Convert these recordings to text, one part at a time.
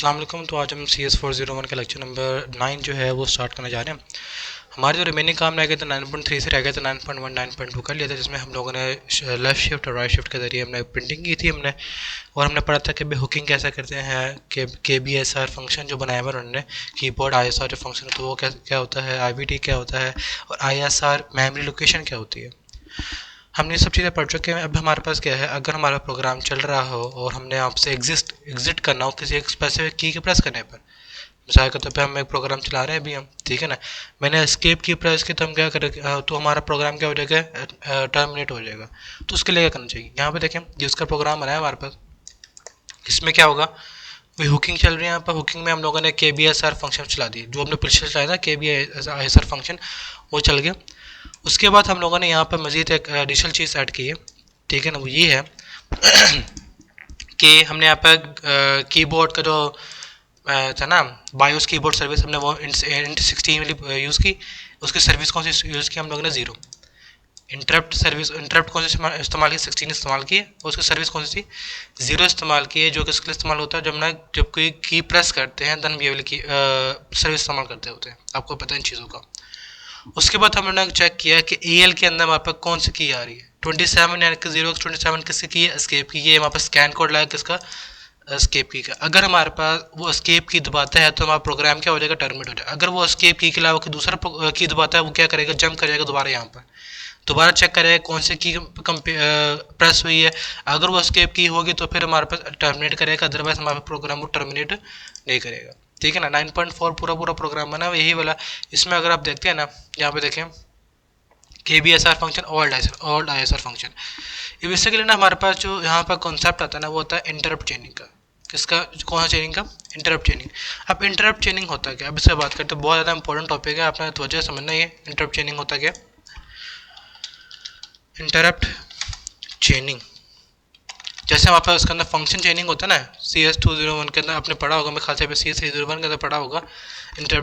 अस्सलाम वालेकुम। तो आज हम CS401 का लेक्चर नंबर 9 जो है वो स्टार्ट करने जा रहे हैं। हमारे जो रिमेनिंग काम रह गए थे 9.3 से रह गए थे 9.1 9.2 कर लिया था, जिसमें हम लोगों ने लेफ़्ट शिफ्ट और राइट शिफ्ट के ज़रिए हमने प्रिंटिंग की थी हमने। और हमने पढ़ा था कि भाई हुकिंग कैसे करते हैं, KBSR फंक्शन जो बनाया हुआ है उन्होंने, कीबोर्ड ISR जो फंक्शन होता है वो क्या क्या होता है, IVT क्या होता है, और ISR मेमोरी लोकेशन क्या होती है। हमने ये सब चीज़ें पढ़ चुके हैं। अब हमारे पास क्या है, अगर हमारा प्रोग्राम चल रहा हो और हमने आपसे एग्जिट करना हो किसी एक स्पेसिफिक की के प्रेस करने पर, मिसाल के तौर पे हम एक प्रोग्राम चला रहे हैं अभी हम, ठीक है ना, मैंने एस्केप की प्रेस की तो हम क्या करें, तो हमारा प्रोग्राम क्या हो जाएगा, टर्मिनेट हो जाएगा। तो उसके लिए क्या करना चाहिए, यहाँ पे देखें जिसका प्रोग्राम बनाया हमारे पास, इसमें क्या होगा, वही हुकिंग चल रही है। यहाँ पर हुकिंग में हम लोगों ने KBSR फंक्शन चला दिया, जो हमने पिछले चलाया था KBSR फंक्शन, वो चल गया। उसके बाद हम लोगों ने यहाँ पर मज़ीद एक एडिशनल चीज़ ऐड की है, ठीक है ना, वो ये है कि हमने यहाँ पर कीबोर्ड का जो था ना, बायोस कीबोर्ड सर्विस, हमने वो इंट 16 वाली यूज़ की। उसकी सर्विस कौन सी यूज़ की हम लोगों ने, ज़ीरो। इंटरप्ट सर्विस, इंटरप्ट कौन सी इस्तेमाल की, 16 इस्तेमाल की है। और उसकी सर्विस कौन सी थी, ज़ीरो इस्तेमाल की है, जो कि इसके लिए इस्तेमाल होता है जब कोई की प्रेस करते हैं देन वी वाली की सर्विस इस्तेमाल करते होते हैं, आपको पता है इन चीज़ों का। उसके बाद हमने चेक किया कि EL के अंदर हमारे पास कौन सी की आ रही है, 27 यानी कि 0x27 किसकी की है, एस्केप की। ये हमारे पास स्कैन कोड लगा किसका, एस्केप की का। अगर हमारे पास वो एस्केप की दबाता है तो हमारा प्रोग्राम क्या हो जाएगा, टर्मिनेट हो जाएगा। अगर वो एस्केप की के अलावा कोई दूसरा की दबाता है, वो क्या करेगा, जंप करेगा दोबारा यहाँ पर, दोबारा चेक करेगा कौन सी की प्रेस हुई है। अगर वो एस्केप की होगी तो फिर हमारे पास टर्मिनेट करेगा, अदरवाइज हमारा प्रोग्राम वो टर्मिनेट नहीं करेगा, ठीक है ना। 9.4 पूरा पूरा प्रोग्राम बना यही वाला। इसमें अगर आप देखते हैं ना, यहाँ पे देखें KBSR function, old ISR function, ये बेसिकली ना हमारे पास जो यहाँ पर कॉन्सेप्ट आता है ना, वो होता है इंटरप्ट चेनिंग का। किसका, कौन सा चेनिंग का, इंटरप्ट चेनिंग। अब इंटरप्ट चेनिंग होता है क्या, अब इससे बात करते हैं, बहुत ज़्यादा इंपॉर्टेंट टॉपिक है, आपने तवज्जो समझना है। इंटरप्ट चेनिंग होता क्या, इंटरप्ट चेनिंग, जैसे हमारे पास उसके अंदर फंक्शन चेनिंग होता है ना, CS201 के अंदर आपने पढ़ा होगा, मेरे ख्याल से CS301 के अंदर पढ़ा होगा, इंटर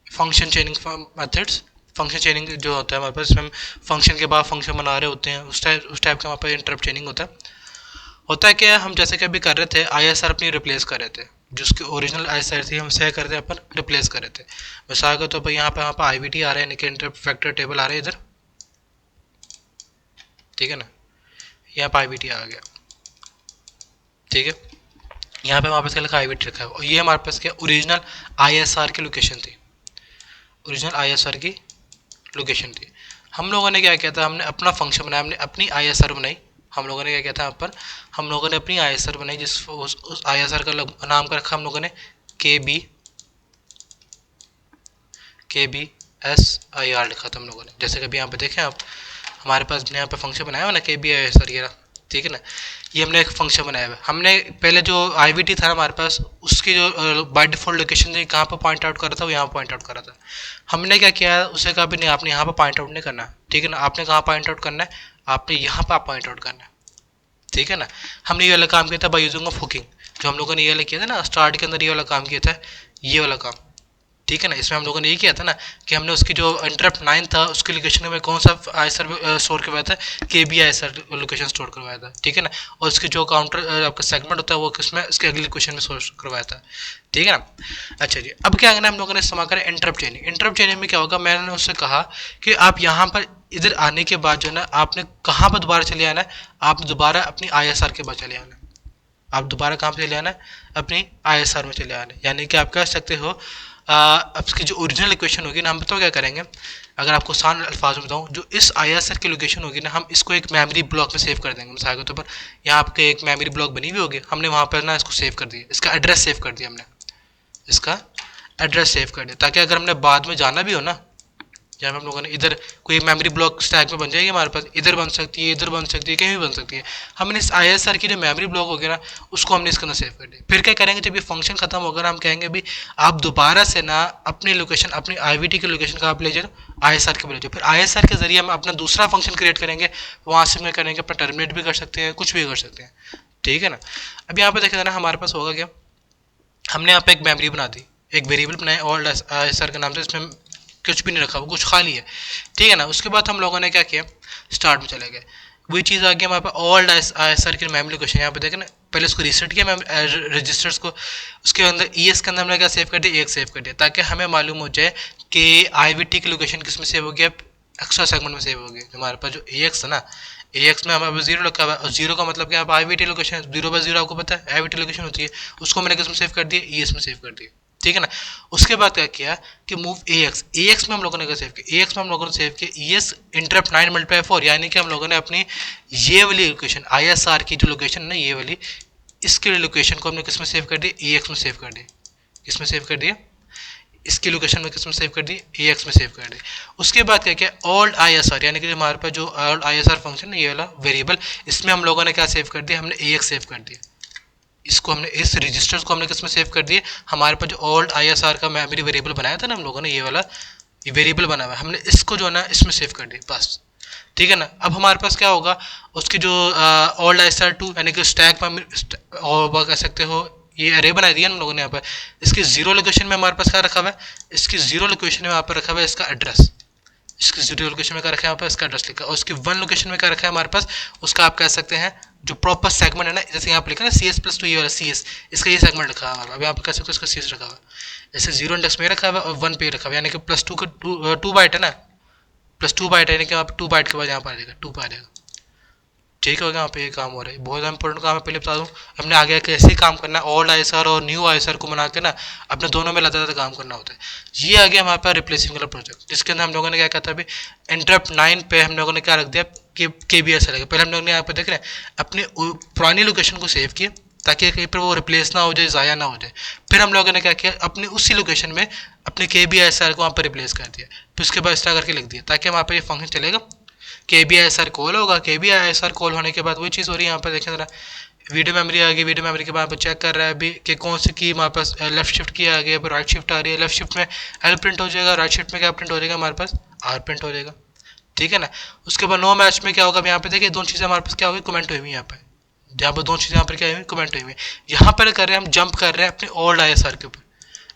फंक्शन चेनिंग मेथड्स। फंक्शन चेनिंग जो होता है हमारे पास, इसमें फंक्शन के बाद फंक्शन बना रहे होते हैं, उस टाइप का हमारे पास इंटरप्ट चेनिंग होता है क्या, हम जैसे कि अभी कर रहे थे ISR अपनी रिप्लेस कर रहे थे, जिसकी ओरिजिनल ISR थी हम सह करते अपन रिप्लेस कर रहे थे। मिसाल के तौर पर यहाँ पे IVT आ रहा है, यानी कि इंटरप्ट फैक्टर टेबल आ रहा है इधर, ठीक है ना, यहाँ पे IVT आ गया, ठीक है। यहाँ पे हमारे पास क्या लिखा, IVT रखा है, और ये हमारे पास क्या ओरिजिनल ISR की लोकेशन थी, ओरिजिनल ISR की लोकेशन थी। हम लोगों ने क्या किया था, हमने अपना फंक्शन बनाया, हमने अपनी ISR बनाई। हम लोगों ने क्या किया था, यहाँ पर हम लोगों ने अपनी ISR बनाई, जिस उस ISR का नाम का रखा हम लोगों ने KBSIR लिखा था हम लोगों ने। जैसे कभी यहाँ पे देखें आप, हमारे पास यहाँ पे फंक्शन बनाया हुआ ना KBSIR, ये, ठीक है ना, ये हमने एक फंक्शन बनाया हुआ है। हमने पहले जो IVT था ना हमारे पास, उसकी जो बाय डिफ़ॉल्ट लोकेशन थी, कहाँ पर पॉइंट आउट कर रहा था, वो यहाँ पॉइंट आउट कर रहा था। हमने क्या किया है, उसे कहा भी नहीं, आपने यहाँ पर पॉइंट आउट नहीं करना, ठीक है ना, आपने कहाँ पॉइंट आउट करना है, आपने यहाँ पर पॉइंट आउट करना है, ठीक है ना। हमने ये वाला काम किया था बाय यूजिंग ऑफ हुकिंग, जो हम लोगों ने ये वाला किया था ना स्टार्ट के अंदर, ये वाला काम किया था, ये वाला काम, ठीक है ना। इसमें हम लोगों ने ये किया था ना कि हमने उसकी जो इंटरप्ट 9 था उसकी लोकेशन में कौन सा ISR स्टोर करवाया था, KBISR लोकेशन स्टोर करवाया था, ठीक है ना। और उसकी जो काउंटर आपका सेगमेंट होता है वो किसमें, इसके अगली लोकेशन में स्टोर करवाया था, ठीक है ना। अच्छा जी, अब क्या करना है, हम लोगों ने इस्तेमाल करें इंटरप्ट चेनिंग। इंटरप्ट चेनिंग में क्या होगा, मैंने उससे कहा कि आप यहाँ पर इधर आने के बाद जो है ना, आपने कहाँ पर दोबारा चले आना है, आप दोबारा अपनी ISR के बाद चले आना है। आप दोबारा कहाँ पे चले आना है, अपनी ISR में चले आना है। यानी कि आप कह सकते हो अब इसकी जो ओरिजिनल इक्वेशन होगी ना, हम बताओ क्या करेंगे, अगर आपको आसान अल्फाज में बताऊँ, जो इस ISR की लोकेशन होगी ना, हम इसको एक मेमोरी ब्लॉक में सेव कर देंगे। मिसाल के तौर पर यहाँ आपके एक मेमोरी ब्लॉक बनी हुई होगी, हमने वहाँ पर ना इसको सेव कर दिया, इसका एड्रेस सेव कर दिया हमने, इसका एड्रेस सेव कर दिया, ताकि अगर हमने बाद में जाना भी हो ना, जहाँ हम लोगों ने इधर कोई मेमोरी ब्लॉक स्टैक में बन जाएगी हमारे पास, इधर बन सकती है, इधर बन सकती है, कहीं भी बन सकती है। हमने इस ISR की जो मेमोरी ब्लॉक होगी ना, उसको हमने इसके अंदर सेव कर दिया। फिर क्या करेंगे, जब ये फंक्शन खत्म होगा हम कहेंगे भी आप दोबारा से ना अपनी लोकेशन, अपनी IVT की लोकेशन का आप ले जाओ, ISR के ले जाओ। फिर ISR के जरिए हम अपना दूसरा फंक्शन क्रिएट करेंगे, वहाँ से हम करेंगे अपना टर्मिनेट भी कर सकते हैं, कुछ भी कर सकते हैं, ठीक है ना। अब यहाँ पर देखा ना हमारे पास होगा क्या, हमने यहाँ पे एक मेमोरी बना दी, एक वेरिएबल बनाया ओल्ड ISR के नाम से, इसमें कुछ भी नहीं रखा, वो कुछ खाली है, ठीक है ना। उसके बाद हम लोगों ने क्या किया, स्टार्ट में चले गए, वही चीज़ आ गई हमारे पास ओल्ड ISR की मेमोरी लोकेशन। यहाँ पे देखें ना, पहले उसको रीसेट किया मैं रजिस्टर्स को, उसके अंदर ES के अंदर हमने क्या सेव कर दिया, एक सेव कर दिया, ताकि हमें मालूम हो जाए कि IVT की लोकेशन किस में सेव हो गया, एक्स्ट्रा सेगमेंट में सेव हो गया। हमारे पास जो AX है ना, AX में हमारे पास 0 रखा हुआ है, और 0 का मतलब क्या है, IVT लोकेशन, 0/0 आपको पता है IVT लोकेशन होती है, उसको मैंने किस में सेव कर दिया, ES में सेव कर दिया, ठीक है ना। उसके बाद क्या किया कि मूव AX में हम लोगों ने क्या सेव किया, AX में हम लोगों ने सेव किया ES इंटरप्ट 9 × 4, यानी कि हम लोगों ने अपनी ये वाली लोकेशन ISR की जो लोकेशन है ना, ये वाली, इसके लोकेशन को हमने किस में सेव कर दिया, AX में सेव कर दिया, किस में सेव कर दिया, इसकी लोकेशन में किस में सेव कर दी, AX में सेव कर दी। उसके बाद क्या किया, ओल्ड ISR, यानी कि हमारे पास जो ओल्ड ISR फंक्शन है, ये वाला वेरिएबल, इसमें हम लोगों ने क्या सेव कर दिया, हमने AX सेव कर दिया, इसको हमने, इस रजिस्टर्स को हमने किस में सेव कर दिए, हमारे पास जो ओल्ड ISR का मेमोरी वेरिएबल बनाया था ना हम लोगों ने, ये वाला ये वेरिएबल बना हुआ है, हमने इसको जो है ना इसमें सेव कर दिया बस, ठीक है ना। अब हमारे पास क्या होगा, उसकी जो ओल्ड ISR2 यानी कि स्टैक में, और कह सकते हो ये अरे बना दिया हम लोगों ने यहाँ पर, इसकी 0 लोकेशन में हमारे पास क्या रखा हुआ है, इसकी 0 लोकेशन में यहाँ पर रखा हुआ है इसका एड्रेस, इसकी 0 लोकेशन में क्या रखा है यहाँ पर, इसका एड्रेस लिखा, और उसकी 1 लोकेशन में क्या रखा है हमारे पास, उसका आप कह सकते हैं जो प्रॉपर सेगमेंट है ना, जैसे यहाँ पर लिखा है ना CS+2, ये वाला CS, इसका ये सेगमेंट रखा है हमारा, अभी आप कह सकते हो इसका CS रखा हुआ है, जैसे 0 इंडेक्स में रखा हुआ है और 1 पे रखा हुआ है, यानी कि +2 का 2 बाइट है ना, +2 बाइट है, यानी कि आप 2 बाइट के बाद यहाँ पर आ जाएगा, 2 पर आ जाएगा, ठीक है। यहाँ पे ये काम हो रहा है, बहुत ज़्यादा इंपॉर्टेंट काम है, पहले बता दूँ, हमने आगे कैसे ही काम करना है, ओल्ड ISR और न्यू ISR को बना के ना अपने दोनों में लगातार काम करना होता है। ये आ गया हमारे पास रिप्लेसिंग वाला प्रोजेक्ट, जिसके अंदर हम लोगों ने क्या कहा था अभी, इंटरप्ट 9 पे हम लोगों ने क्या रख दिया, KBS लगा, पहले हम लोगों ने यहाँ पे देख रहे हैं अपनी पुरानी लोकेशन को सेव किया, ताकि कहीं पर वो रिप्लेस ना हो जाए, ज़ाया ना हो जाए। फिर हम लोगों ने क्या किया, अपनी उसी लोकेशन में अपने KBSR को वहाँ पर रिप्लेस कर दिया, फिर उसके बाद इस तरह करके लिख दिया, ताकि वहाँ पर ये फंक्शन चलेगा, KBSR कॉल होगा, KBSR कॉल होने के बाद वही चीज़ हो रही है यहाँ पर देखें ज़रा, वीडियो मेमोरी आ गई, वीडियो मेमोरी के बाद चेक कर रहा है अभी कि कौन सी की हमारे पास लेफ्ट शिफ्ट की आ गई, अब राइट शिफ्ट आ रही है, लेफ्ट शिफ्ट में L प्रिंट हो जाएगा, राइट शिफ्ट में क्या प्रिंट हो जाएगा हमारे पास, R प्रिंट हो जाएगा, ठीक है ना। उसके बाद नो मैच में क्या होगा, यहाँ पे देखिए दोनों चीज़ें हमारे पास क्या होगी, कमेंट हुई हुई यहाँ पर, जहाँ पर दोनों चीज़ें यहाँ पर क्या हुई, कमेंट हुई हुई, यहाँ पर कर रहे हैं हम जंप कर रहे हैं अपने ओल्ड ISR के ऊपर।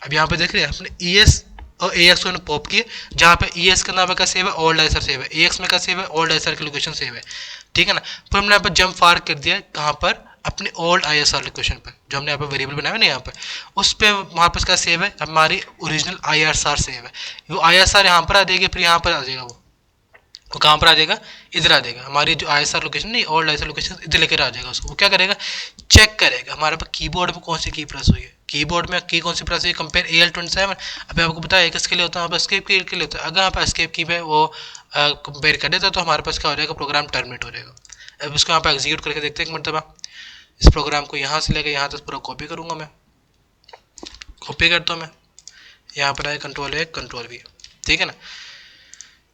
अब यहाँ पे देख रहे हैं अपने ES और AX को पॉप किए, जहाँ पे ES का नाम का सेव है, ओल्ड ISR सेव है, AX में का सेव है, ओल्ड ISR की लोकेशन सेव है, ठीक है ना। फिर हमने यहाँ पर जंप फार कर दिया कहाँ पर, अपने ओल्ड ISR लोकेशन पर, जो हमने यहाँ पर वेरिएबल बनाया है ना यहाँ पर, उस पर वहाँ पर क्या सेव है, हमारी ओरिजिनल ISR सेव है, वो ISR यहाँ पर आ जाएगी, फिर यहाँ पर आ जाएगा, वो कहाँ पर आ जाएगा, इधर आ जाएगा, हमारी जो ISR लोकेशन नहीं, ओल्ड ISR लोकेशन इधर लेकर आ जाएगा उसको। वो क्या करेगा, चेक करेगा हमारे पास कीबोर्ड में कौन सी की प्रेस हुई है, कीबोर्ड में की कौन सी प्रेस हुई है, कंपेयर AL27, अभी आपको पता है किसके लिए होता है, वहाँ पर एस्केप की के लिए होता है, अगर यहाँ पर एस्केप की पे वो कंपेयर कर देता तो हमारे पास क्या हो जाएगा, प्रोग्राम टर्मिनेट हो जाएगा। अब इसको यहाँ पर एग्जीक्यूट करके देखते हैं एक मरतबा, इस प्रोग्राम को यहाँ से लेकर यहाँ तक पूरा कॉपी करूँगा मैं, कॉपी करता हूँ मैं, यहाँ पर आए Ctrl+A Ctrl+V, ठीक है ना।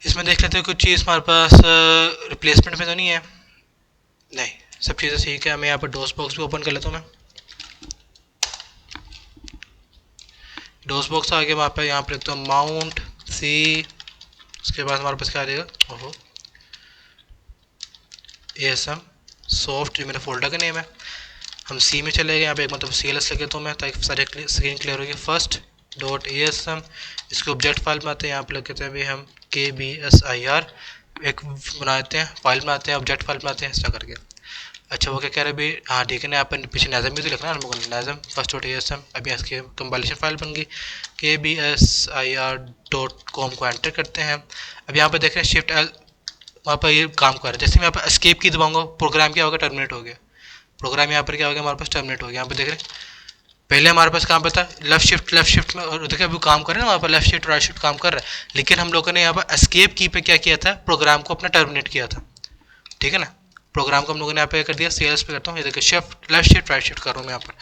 इसमें देख लेते हैं कुछ चीज़ हमारे पास रिप्लेसमेंट में तो नहीं है, नहीं सब चीज़ें ठीक है। मैं यहाँ पर डोस बॉक्स भी ओपन कर लेता हूँ, मैं डोस बॉक्स आ गया, वहाँ पर यहाँ पर लिखता हूँ माउंट C, उसके बाद हमारे पास क्या आ जाएगा, ओहो ASM सॉफ्ट, जो मेरे फोल्डर का नेम है, हम C में चले गए, यहाँ पे एक मतलब CLS लगे तो मैं, ताकि सारे स्क्रीन क्लियर हो गया। फर्स्ट .asm, इसके ऑब्जेक्ट फाइल में आते हैं, यहाँ पे लिखते हैं अभी हम KBSIR, एक बनाते हैं फाइल बनाते हैं, ऑब्जेक्ट फाइल बनाते हैं, इस तरह करके। अच्छा वो क्या कह रहे हैं अभी, हाँ ठीक है ना, यहाँ पर पीछे नाज़म भी तो लिखना है हमको, नाज़म फर्स्ट .asm, अभी इसकी कंपाइलेशन फाइल बन गई, KBSIR.com को एंटर करते हैं। अब यहाँ पर देख रहे हैं शिफ्ट L वहाँ पर ये काम कर रहा है, जैसे मैं यहाँ पर एस्केप की दबाऊंगा, प्रोग्राम क्या होगा, टर्मिनेट हो गया, प्रोग्राम यहाँ पर क्या हो गया हमारे पास, टर्मिनेट हो गया। यहाँ पर देख रहे हैं पहले हमारे पास कहाँ पर था, लेफ्ट शिफ्ट में, और देखिए अभी काम कर रहे हैं ना वहाँ पर लेफ्ट शिफ्ट राइट शिफ्ट काम कर रहा है, लेकिन हम लोगों ने यहाँ पर एस्केप की पे क्या किया था, प्रोग्राम को अपना टर्मिनेट किया था, ठीक है ना। प्रोग्राम को हम लोगों ने यहाँ पे कर दिया, CLS पे करता हूँ, ये देखिए shift left shift right shift कर रहा हूँ मैं यहाँ पर,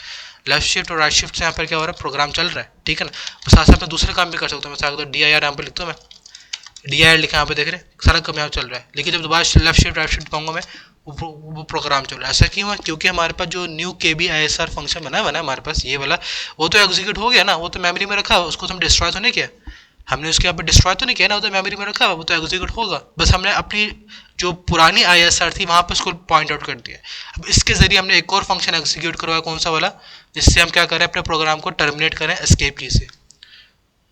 लेफ्ट शिफ्ट और राइट शिफ्ट से यहाँ पर क्या हो रहा है, प्रोग्राम चल रहा है, ठीक है ना। साथ साथ में दूसरे काम भी कर सकता हूँ, मैं DIR यहाँ पर लिखता हूँ, मैं DIR लिखा यहाँ पे देख रहे हैं, सारा काम यहाँ चल रहा है, लेकिन जब दोबारा लेफ्ट शिफ्ट राइट शिफ्ट पाऊंगा मैं, वो प्रोग्राम चल रहा है। ऐसा क्यों है, क्योंकि हमारे पास जो न्यू KBISR फंक्शन बना हुआ है ना हमारे पास, ये वाला, वो तो एग्जीक्यूट हो गया ना, वो तो मेमोरी में रखा है, उसको तो हम डिस्ट्रॉय तो नहीं किया, हमने उसके यहाँ पर डिस्ट्रॉय तो नहीं किया ना, वो तो मेमोरी में रखा है, वो तो एग्जीक्यूट होगा, बस हमने अपनी जो पुरानी ISR थी वहाँ पर उसको पॉइंट आउट कर दिया। अब इसके जरिए हमने एक और फंक्शन एग्जीक्यूट करवाया, कौन सा वाला, जिससे हम क्या करें, अपने प्रोग्राम को टर्मिनेट करें एस्केप की से,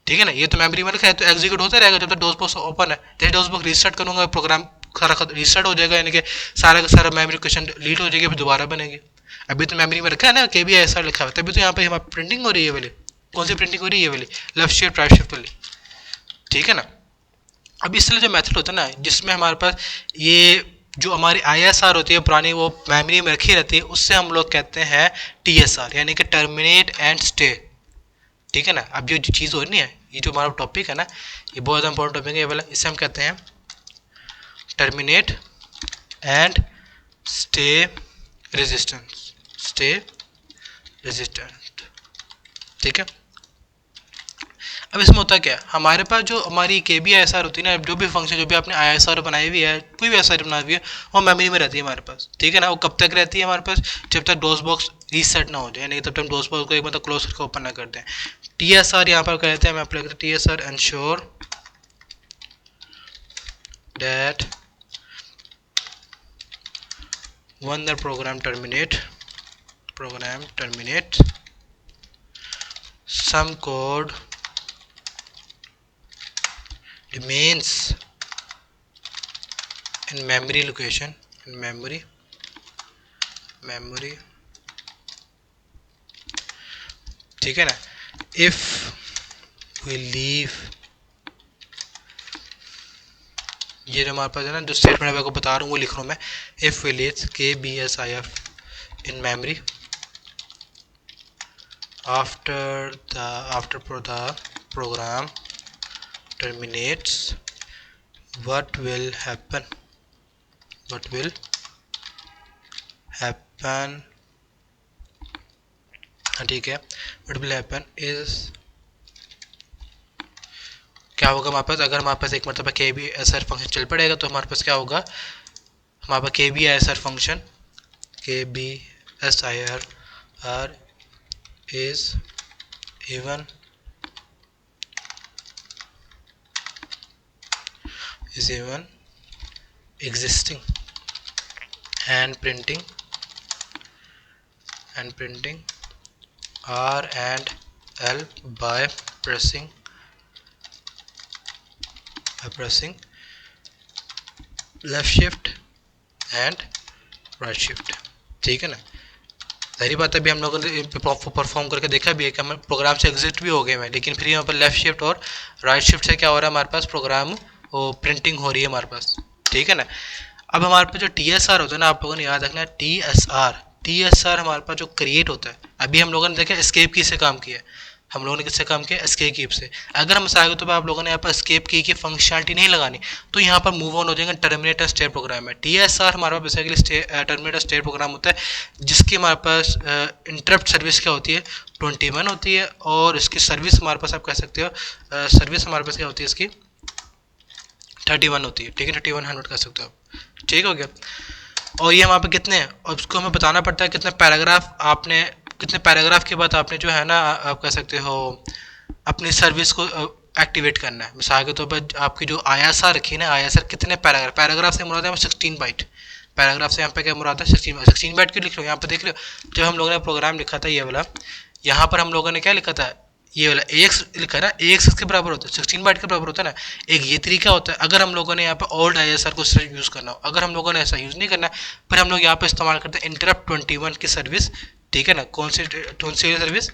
ठीक है ना। ये तो मेमोरी में रखा है तो एग्जीक्यूट होता रहेगा जब तक डोस बॉक्स ओपन है, जैसे डोस बॉक्स रीस्टार्ट करूँगा प्रोग्राम सारा रीस्टार्ट हो जाएगा, यानी कि सारा का सारा मेमोरी लोकेशन डिलीट हो जाएगी, फिर दोबारा बनेगी। अभी तो मेमोरी में रखा है ना के बी ऐसा लिखा हुआ है, तभी तो यहाँ पे हमारी प्रिंटिंग हो रही है वाली। कौन सी प्रिंटिंग हो रही है? ये वाली लेफ्ट शिफ्ट राइट शिफ्ट वाली, ठीक है ना। अब इसलिए जो मेथड होता है ना जिसमें हमारे पास ये जो हमारी ISR होती है पुरानी वो मेमोरी में रखी रहती है, उससे हम लोग कहते हैं TSR, यानी कि टर्मिनेट एंड स्टे, ठीक है ना। अब जो चीज़ हो रही है, ये जो हमारा टॉपिक है ना, ये बहुत ज़्यादा इंपॉर्टेंट टॉपिक है ये वाला, इससे हम कहते हैं terminate and stay resistance, stay resistant, ठीक है। अब इसमें होता क्या है, हमारे पास जो हमारी के बी आई एस आर होती है ना, जो भी फंक्शन जो भी आपने ISR बनाई हुई है, कोई भी ISR बनाई हुई है, वो मेमोरी में रहती है हमारे पास, ठीक है ना। वो कब तक रहती है हमारे पास? जब तक डोस बॉक्स रीसेट ना हो जाए, नहीं तब तक डोस बॉक्स को एक मतलब क्लोज करके ओपन ना कर दें। TSR यहाँ पर कहते हैं, मैं अप्लाई करता हूँ TSR ensure that when the program terminate some code remains in memory location, in memory ठीक है ना। if we leave, ये जो हमारे पास है ना जो स्टेटमेंट मैं आपको बता रहा हूँ वो लिख रहा हूँ मैं, if we leave KBSIF in memory after the program terminates, what will happen ठीक है, what will happen is, क्या होगा हमारे पास, अगर हमारे पास एक मतलब KBSR फंक्शन चल पड़ेगा तो हमारे पास क्या होगा, हमारे पास KBSR function KBSIR is even existing and printing R and L by pressing left shift and right shift, ठीक है ना। सारी बात अभी हम लोगों ने परफॉर्म करके देखा भी है कि हम प्रोग्राम से एग्जिट भी हो गए हैं, लेकिन फिर यहाँ पर लेफ्ट शिफ्ट और राइट शिफ्ट से क्या हो रहा है, हमारे पास प्रोग्राम वो प्रिंटिंग हो रही है हमारे पास, ठीक है ना। अब हमारे पास जो TSR होता है ना, आप लोगों ने याद रखना है TSR हमारे पास जो क्रिएट होता है, अभी हम लोगों ने देखा एस्केप की से काम किया है, हम लोगों ने किससे काम किया, एस्केप की से। अगर हम चाहेंगे तो आप लोगों ने यहाँ पर एस्केप की फंक्शनलिटी नहीं लगानी, तो यहाँ पर मूव ऑन हो जाएंगे टर्मिनेटर स्टेट प्रोग्राम है। TSR हमारे पास बेसिकली टर्मिनेटर स्टेट प्रोग्राम होता है जिसकी हमारे पास इंटरप्ट सर्विस क्या होती है 21 होती है, और इसकी सर्विस हमारे पास आप कह सकते हो सर्विस हमारे पास क्या होती है इसकी 31 होती है, ठीक है, 3100 कह सकते हो आप, ठीक हो गया। और ये वहाँ पे कितने हैं, और उसको हमें बताना पड़ता है कितने पैराग्राफ के बाद आपने जो है ना आप कह सकते हो अपनी सर्विस को एक्टिवेट करना है। मिसाल के तौर पर आपकी जो ISR रखी है ना, ISR कितने पैराग्राफ से मुराद है 16 बाइट, पैराग्राफ से यहाँ पे क्या मुराद है 16 बाइट क्यों लिख लो, यहाँ पे देख लो जब हम लोगों ने प्रोग्राम लिखा था ये वाला, यहाँ पर हम लोगों ने क्या लिखा था, ये वाला AX लिखा है ना, AX किसके बराबर होता है 16 बाइट के बराबर होता है ना। एक ये तरीका होता है अगर हम लोगों ने यहाँ पे ओल्ड ISR को सिर्फ यूज़ करना हो, अगर हम लोगों ने ऐसा यूज़ नहीं करना फिर हम लोग यहाँ पे इस्तेमाल करते हैं इंटरप्ट 21 की सर्विस, ठीक है ना। कौन सी सर्विस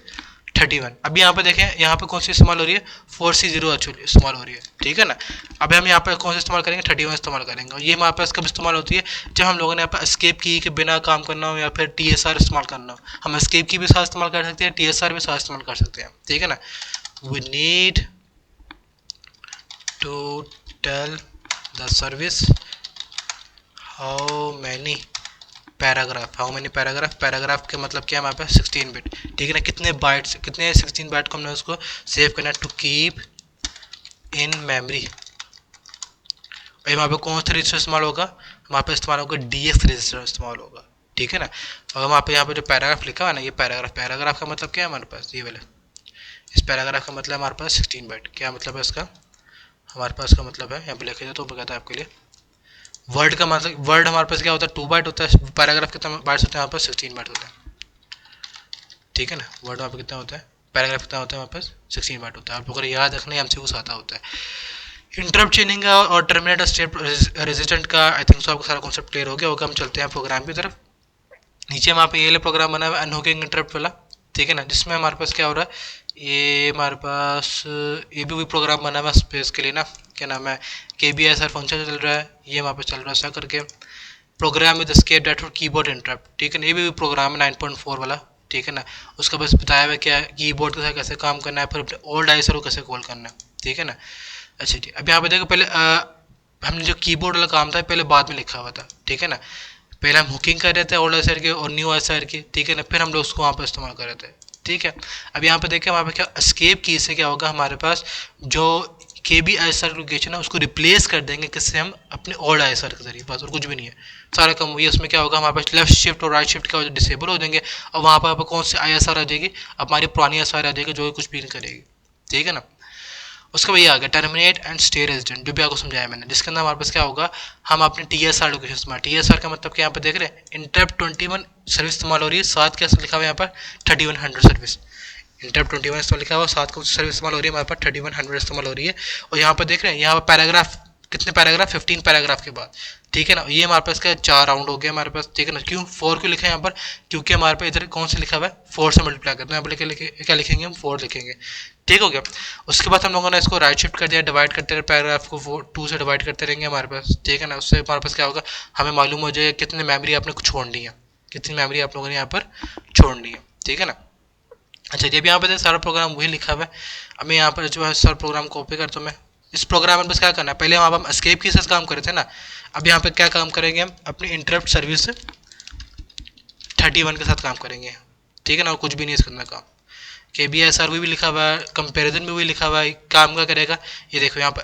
31। अब यहाँ पे देखें यहाँ पे कौन सी इस्तेमाल हो रही है 4C0 एक्चुअली इस्तेमाल हो रही है, ठीक है ना। अब हम यहाँ पे कौन सा इस्तेमाल करेंगे 31 इस्तेमाल करेंगे, और ये हमारे पास कब इस्तेमाल होती है जब हम लोगों ने यहाँ पर एस्केप की के बिना काम करना हो या फिर TSR इस्तेमाल करना हो। हम एस्केप की भी साथ इस्तेमाल कर सकते हैं, TSR भी साथ इस्तेमाल कर सकते हैं, ठीक है ना। We need to tell the service how many paragraph के मतलब क्या है हमारे पास 16 बिट, ठीक है ना। कितने 16 बाइट को हमने उसको सेव करना है टू कीप इन मेमोरी। और वहाँ पे कौन सा रजिस्टर इस्तेमाल होगा, हमारे पास इस्तेमाल होगा DX रजिस्टर इस्तेमाल होगा, ठीक है ना। और वहाँ पे यहाँ पे जो पैराग्राफ लिखा हुआ है ना, ये पैराग्राफ का मतलब क्या है हमारे पास, ये वाला इस पैराग्राफ का मतलब हमारे पास 16 बाइट, क्या मतलब है इसका, हमारे पास का मतलब है यहाँ पे लिखा जाए तो बताता है आपके लिए। वर्ड का मतलब वर्ड हमारे पास क्या होता है 2 बाइट होता है, पैराग्राफ कितना बाइट्स होता है हमारे पास 16 बाइट होता है, ठीक है ना। वर्ड वहाँ पे कितना होता है, पैराग्राफ कितना होता है हमारे पास 16 बाइट होता है। आप लोगों को याद रखना है हमसे कुछ आता होता है। इंटरप्ट चेनिंग का और टर्मिनेटर स्टेट रेजिस्टेंट का आई थिंक सो आपको सारा कॉन्सेप्ट क्लियर हो गया होगा। हम चलते हैं प्रोग्राम की तरफ। नीचे वहाँ पे ये वाला प्रोग्राम बना हुआ है अनहुकिंग इंटरप्ट वाला, ठीक है ना, जिसमें हमारे पास क्या हो रहा है, ये हमारे पास ये भी वही प्रोग्राम बना हुआ है स्पेस के लिए ना, क्या नाम है, के बी एस आर फंक्शन चल रहा है, ये वहाँ पे चल रहा है ऐसा करके। प्रोग्राम विद एस्केप डेट और कीबोर्ड इंटरप्ट, ठीक है ना, ये भी प्रोग्राम है 9.4 वाला, ठीक है ना। उसका बस बताया हुआ क्या है, कीबोर्ड के साथ कैसे काम करना है, फिर अपने ओल्ड आइसर को कैसे कॉल करना है, ठीक है ना। अच्छा ठीक, अब यहाँ पे देखो पहले हमने जो कीबोर्ड वाला काम था पहले बाद में लिखा हुआ था, ठीक है ना। पहले हम हुकिंग कर रहे थे ओल्ड आइसर के और न्यू आइसर के, ठीक है ना, फिर हम लोग उसको वहाँ पर इस्तेमाल कर रहे थे, ठीक है। अब यहाँ पे देखें वहाँ पे क्या एस्केप की से क्या होगा, हमारे पास जो के बी आई सर लोकेशन है उसको रिप्लेस कर देंगे किससे, हम अपने ओल्ड आई सर के जरिए, बस और कुछ भी नहीं है, सारा काम हुई है। उसमें क्या होगा, हमारे पास लेफ्ट शिफ्ट और राइट शिफ्ट का डिसेबल हो जाएंगे, और वहाँ पर कौन सी आई एस आर आ जाएगी, हमारी पुरानी एस आर आ जाएगी जो कुछ भी नहीं करेगी, ठीक है ना। उसके बाद ये आ गया टर्मिनेट एंड स्टे रेजिडेंट, जो भी आपको समझाया मैंने, जिसके अंदर हमारे पास क्या होगा, हम अपने टी एस आर लोकेशन में, टी एस आर का मतलब क्या यहाँ पे देख रहे हैं, इंटरप्ट 21 सर्विस इस्तेमाल हो रही है, साथ क्या लिखा हुआ है यहाँ पर 3100 सर्विस, इंटरप्ट 21 इस्तेमाल लिखा हुआ, साथ को सर्विस इस्तेमाल हो रही है हमारे पास 3100 इस्तेमाल हो रही है। और यहाँ पर देख रहे हैं, यहाँ पर पैराग्राफ कितने पैराग्राफ, 15 पैराग्राफ के बाद, ठीक है ना। ये हमारे पास क्या 4 राउंड हो गया हमारे पास, ठीक है ना। क्यों 4 क्यों लिखा है यहाँ पर, क्योंकि हमारे पास इधर कौन से लिखा हुआ है, 4 से मल्टीप्लाई करना है, यहाँ पर क्या लिखेंगे हम, 4 लिखेंगे, ठीक हो गया। उसके बाद हम लोगों ने इसको राइट शिफ्ट कर दिया, डिवाइड करते रहे पैराग्राफ को, 2 से डिवाइड करते रहेंगे हमारे पास, ठीक है ना। उससे हमारे पास क्या होगा, हमें मालूम हो जाएगा कितनी मेमोरी आपने छोड़नी है, कितनी मेमोरी आप लोगों ने यहाँ पर छोड़नी है, ठीक है ना। अच्छा जब यहाँ पे सारा प्रोग्राम वही लिखा हुआ है, अब मैं यहाँ पर जो है सारा प्रोग्राम कॉपी करता हूँ मैं। इस प्रोग्राम में बस क्या करना है, पहले वहाँ पर हम एस्केप की से काम कर रहे थे ना, अब यहाँ पे क्या काम करेंगे, हम अपनी इंटरप्ट सर्विस 31 के साथ काम करेंगे, ठीक है ना, और कुछ भी नहीं इसके अंदर काम। के बी एस आर भी लिखा हुआ है, कंपेरिजन में भी लिखा हुआ है, काम क्या करेगा, ये देखो यहाँ पर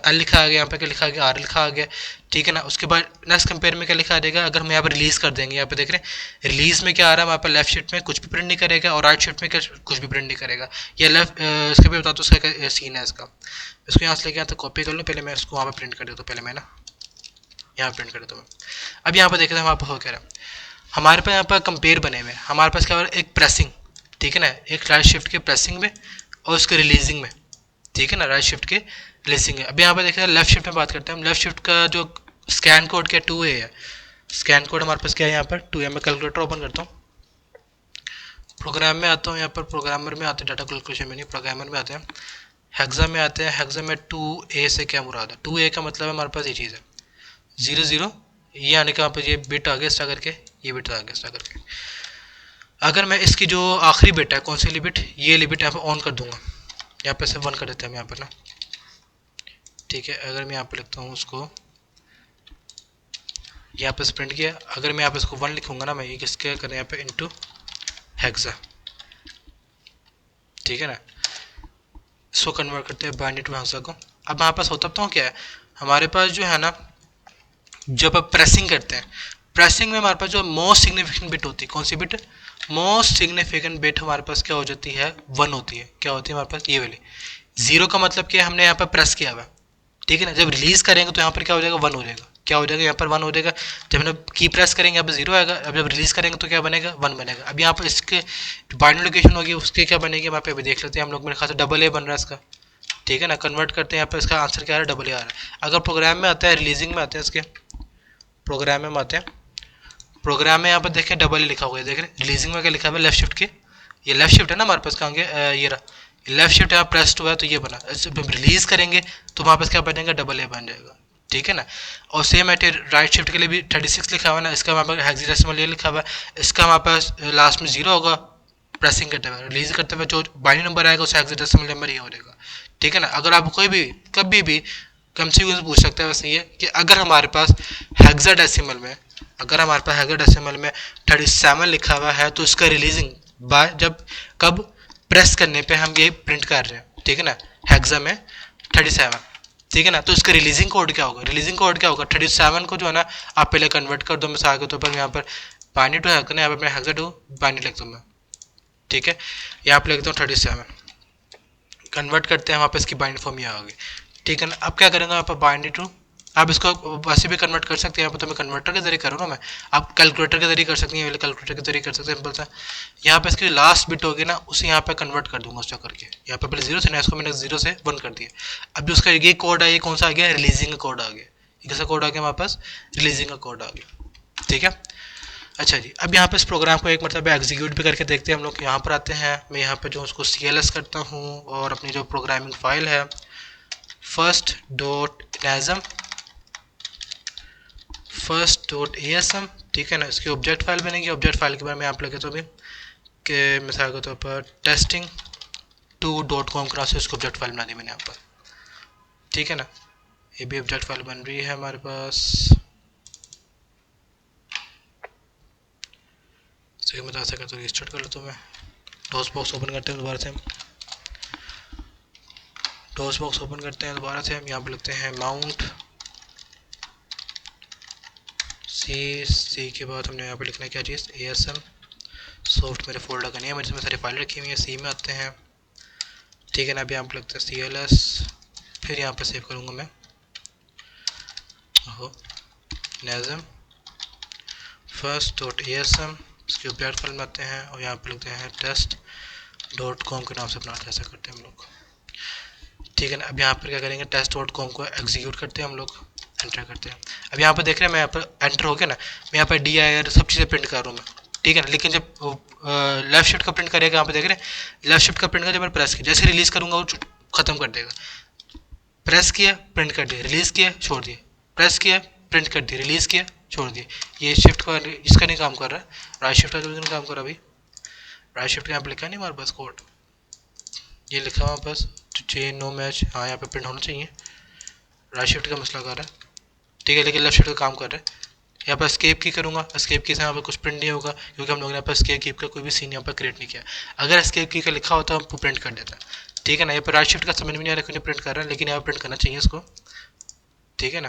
एल लिखा आ गया, यहाँ पे क्या लिखा आ गया, आर लिखा आ गया, ठीक है ना। उसके बाद नेक्स्ट कंपेयर में क्या लिखा आ जाएगा, अगर हम यहाँ पर रिलीज़ कर देंगे, यहाँ पे देख रहे हैं रिलीज़ में क्या आ रहा है, वहाँ पर लेफ्ट शिफ्ट में कुछ भी प्रिंट नहीं करेगा और राइट शिफ्ट में कुछ भी प्रिंट नहीं करेगा। ये लेफ्ट इसका भी बता दो उसका सीन है इसका, इसको यहाँ से लेके आता कॉपी कर लूँ, पहले मैं इसको वहाँ पर प्रिंट कर देता हूँ, पहले मैं ना यहाँ प्रिंट कर देता हूँ। अब यहाँ पर देखते हैं वहाँ पर हो क्या रहा है, हमारे पास यहाँ पर कंपेयर बने हुए हैं, हमारे पास क्या हो रहा है, एक प्रेसिंग, ठीक है ना, एक राइट शिफ्ट के प्रेसिंग में और उसके रिलीजिंग में, ठीक है ना, राइट शिफ्ट के रिलीजिंग है। अब यहाँ पर देखिए लेफ्ट शिफ्ट में बात करते हैं हम, लेफ्ट शिफ्ट का जो स्कैन कोड क्या 2A है, स्कैन कोड हमारे पास क्या है यहाँ पर 2A। मैं कैलकुलेटर ओपन करता हूँ, प्रोग्राम में आता हूँ, यहाँ पर प्रोग्रामर में आते हैं, डाटा कैलकुलेशन में नहीं प्रोग्रामर में आते हैं, हेक्सा में आते हैं, हेक्सा में 2A से क्या मुराद है, 2A का मतलब है हमारे पास ये चीज़ है 00, ये आने का यहाँ पर ये बिट आ गया एक्स्ट्रा करके, ये बिट आ गया एक्स्ट्रा करके। अगर मैं इसकी जो आखिरी बिट है, कौन सी लिमिट, ये लिमिट यहाँ पर ऑन कर दूंगा, यहाँ पे से 1 कर देते हैं हम यहाँ पर ना, ठीक है। अगर मैं यहाँ पे लिखता हूँ उसको, यहाँ पे प्रिंट किया, अगर मैं यहाँ पे इसको 1 लिखूंगा ना, मैं ये किसके करें यहाँ पे इंटू हेक्सा, ठीक है ना, इसको कन्वर्ट करते हैं बाइनरी टू हेक्सा को। अब हमारे पास होता तो क्या है, हमारे पास जो है ना, जब आप प्रेसिंग करते हैं, प्रेसिंग में हमारे पास जो मोस्ट सिग्निफिकेंट बिट होती है, कौन सी बिट, मोस्ट सिग्निफिकेंट बिट हमारे पास क्या हो जाती है, 1 होती है, क्या होती है हमारे पास ये वाली। 0 का मतलब क्या है, हमने यहाँ पर प्रेस किया हुआ, ठीक है ना, जब रिलीज करेंगे तो यहाँ पर क्या हो जाएगा, 1 हो जाएगा, क्या हो जाएगा यहाँ पर 1 हो जाएगा। जब हम की प्रेस करेंगे यहाँ पर 0 आएगा, अब जब रिलीज करेंगे तो क्या बनेगा, 1 बनेगा। अब यहाँ पर इसके जो बाइनरी लोकेशन होगी उसके क्या बनेगी, वहाँ पे भी देख लेते हैं हम लोग, मेरे ख्याल से AA बन रहा है इसका, ठीक है ना, कन्वर्ट करते हैं यहाँ पर, इसका आंसर क्या आ रहा है, AA आ रहा है। अगर प्रोग्राम में आता है, रिलीजिंग में आते हैं, इसके प्रोग्राम में आते हैं, प्रोग्राम में यहाँ पर देखें AA लिखा हुआ है, देख रहे हैं, रिलीजिंग में क्या लिखा हुआ है, लेफ्ट शिफ्ट के, ये लेफ्ट शिफ्ट है ना हमारे पास, कहाँ गया, ये रहा लेफ्ट शिफ्ट यहाँ प्रेस्ड हुआ है तो ये बना। जब रिलीज करेंगे तो वहाँ पर क्या बनेगा, AA बन जाएगा, ठीक है ना। और सेम है राइट शिफ्ट के लिए भी 36 लिखा हुआ है ना, इसका वहाँ पर हेक्साडेसिमल ये लिखा हुआ है, इसका वहाँ पास लास्ट में 0 होगा, प्रेसिंग करते हुए रिलीज करते हुए जो बाइनरी नंबर आएगा उसे हेक्साडेसिमल नंबर ही हो जाएगा, ठीक है ना। अगर आप कोई भी कभी भी MCQ से पूछ सकते हैं वैसे ये कि अगर हमारे पास हेक्साडेसिमल में, अगर हमारे पास हेक्साडेसिमल में 37 लिखा हुआ है तो इसका रिलीजिंग बाय जब कब प्रेस करने पे हम ये प्रिंट कर रहे हैं, ठीक है ना, हेक्सा में 37, ठीक है ना। तो इसका रिलीजिंग कोड क्या होगा, रिलीजिंग कोड क्या होगा, 37 को जो है ना आप पहले कन्वर्ट कर दो, मिसाल के तौर पर यहाँ पर बाइनरी टू हेक्सा, यहाँ पर मैं हेक्सा टू बाइनरी लिख दूँ मैं, ठीक है, यहाँ पर लिखता हूँ 37, कन्वर्ट करते हैं, वहाँ पर इसकी बाइनरी फॉर्म यहाँ होगी, ठीक है ना। अब क्या करेंगे यहाँ पर बाइनरी टू, आप इसको वैसे भी कन्वर्ट कर सकते हैं, यहाँ पर तो मैं कन्वर्टर के जरिए कर रहा हूँ ना, मैं आप कैलकुलेटर के जरिए कर सकते हैं, कैलकुलेटर के जरिए कर सकते हैं सिंपल सा। यहाँ पे इसकी लास्ट बिट होगी ना, उसे यहाँ पे कन्वर्ट कर दूंगा उसका करके, यहाँ पे पहले 0 से ना, इसको मैंने 0 से 1 कर दिया। अब जो उसका ये कोड है, ये कौन सा आ गया, रिलीजिंग का कोड आ गया, ये कैसा कोड आ गया हमारे पास, रिलीजिंग का कोड आ गया, ठीक है। अच्छा जी, अब यहाँ पे इस प्रोग्राम को एक मतलब एग्जीक्यूट भी करके देखते हैं हम लोग। यहाँ पर आते हैं, मैं यहाँ पे जो उसको CLS करता हूँ और अपनी जो प्रोग्रामिंग फाइल है first.asm, ठीक है ना, इसकी ऑब्जेक्ट फाइल बनेगी। ऑब्जेक्ट फाइल के बारे में आप लगे तो अभी कि मिसाल के तौर पर testing2.com के नाम से इसको ऑब्जेक्ट फाइल बना दी मैंने यहाँ पर, ठीक है ना। ये भी ऑब्जेक्ट फाइल बन रही है हमारे पास। मैं बता सका तो रिस्टार्ट कर लेता हूँ मैं। डोस बॉक्स ओपन करते हैं दोबारा से हम, डोस बॉक्स ओपन करते हैं दोबारा से हम। यहाँ पर लिखते हैं माउंट सी के बाद हमने यहाँ पे लिखना है क्या चीज़, ASM सॉफ्ट। मेरे फोल्डर का नहीं है, मेरे इसमें सारी फाइल रखी हुई है। सी में आते हैं, ठीक है ना। अभी यहाँ पे लिखते हैं CLS, फिर यहाँ पे सेव करूँगा मैं NASM first.asm, इसकी ऑब्जेक्ट फाइल में आते हैं और यहाँ पे लिखते हैं test.com के नाम से अपना ऐसा करते हैं हम लोग, ठीक है ना। अब यहाँ पर क्या करेंगे, test.com को एग्जीक्यूट करते हैं हम लोग, एंटर करते हैं। अब यहाँ पर देख रहे हैं मैं यहाँ पर एंटर हो गया ना, मैं यहाँ पर dir सब चीज़ें प्रिंट कर रहा हूँ मैं, ठीक है ना। लेकिन जब लेफ्ट शिफ्ट का प्रिंट करेगा, यहाँ पे देख रहे हैं लेफ्ट शिफ्ट का प्रिंट का, जब मैं प्रेस किया जैसे रिलीज़ करूँगा वो ख़त्म कर देगा। प्रेस किया प्रिंट कर दिया, रिलीज़ किया छोड़ दिया, प्रेस किया प्रिंट कर दिया, रिलीज़ किया छोड़ दिया। ये शिफ्ट का इसका नहीं काम कर रहा है, राइट शिफ्ट का जो नहीं काम कर रहा। अभी राइट शिफ्ट का यहाँ पर लिखा नहीं हमारे पास कोड, ये लिखा हुआ बस चेन नो मैच, हाँ यहाँ पे प्रिंट होना चाहिए। राइट शिफ्ट का मसला कर रहा है, ठीक है, लेकिन लेफ्ट शिफ्ट का काम कर रहा है। यहाँ पर एस्केप की करूँगा, एस्केप की से यहाँ पर कुछ प्रिंट नहीं होगा क्योंकि हम लोगों ने यहाँ पर एस्केप की का कोई भी सीन यहाँ पर क्रिएट नहीं किया। अगर एस्केप की का लिखा होता तो हम प्रिंट कर देता, ठीक है ना। यहाँ पर राइट शिफ्ट का समझ में नहीं आ रहा क्यों प्रिंट कर रहा है, लेकिन यहाँ पर प्रिंट करना चाहिए इसको, ठीक है ना।